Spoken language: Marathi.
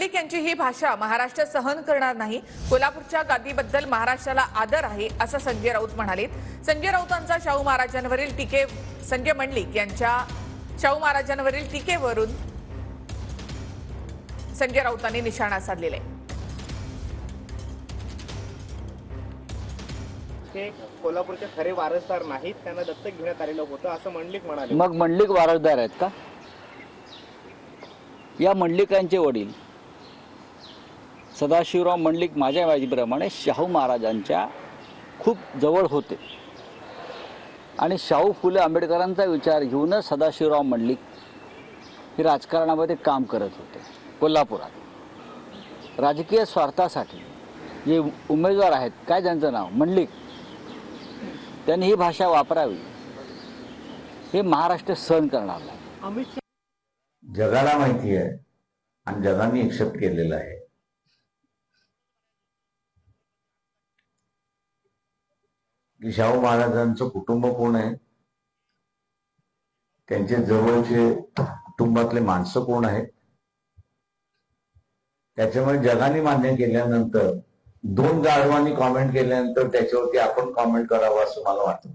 मंडलिक यांची ही भाषा महाराष्ट्र सहन करणार नाही। कोल्हापूरच्या गादीबद्दल महाराष्ट्राला आदर आहे असं संजय राऊत म्हणाले। संजय राऊतांचा शाहू महाराजांवरील संजय मंडलिक यांच्या शाहू महाराजांवरील टीकेवरून संजय राऊतांनी निशाणा साधलेला आहे। ते कोल्हापूरचे खरे वारसदार नाहीत, त्यांना दत्तक घेण्यात आलेलं होतं असं मंडलिक म्हणाले। मग मंडलिक वारसदार आहेत का? या मंडलिकांचे वडील सदाशिवराव मंडलिक माझ्या माहितीप्रमाणे शाहू महाराजांच्या खूप जवळ होते आणि शाहू फुले आंबेडकरांचा विचार घेऊनच सदाशिवराव मंडलिक हे राजकारणामध्ये काम करत होते। कोल्हापुरात राजकीय स्वार्थासाठी जे उमेदवार आहेत, काय त्यांचं नाव मंडलिक, त्यांनी ही भाषा वापरावी हे महाराष्ट्र सहन करणार नाही। जगाला माहिती आहे आणि जगाने एक्सेप्ट केलेलं आहे की शाहू महाराजांचं कुटुंब कोण आहे, त्यांचे जवळचे कुटुंबातले माणसं कोण आहेत। त्याच्यामुळे जगाने मान्य केल्यानंतर, दोन गाढवांनी कॉमेंट केल्यानंतर त्याच्यावरती आपण कॉमेंट करावं असं मला वाटतं।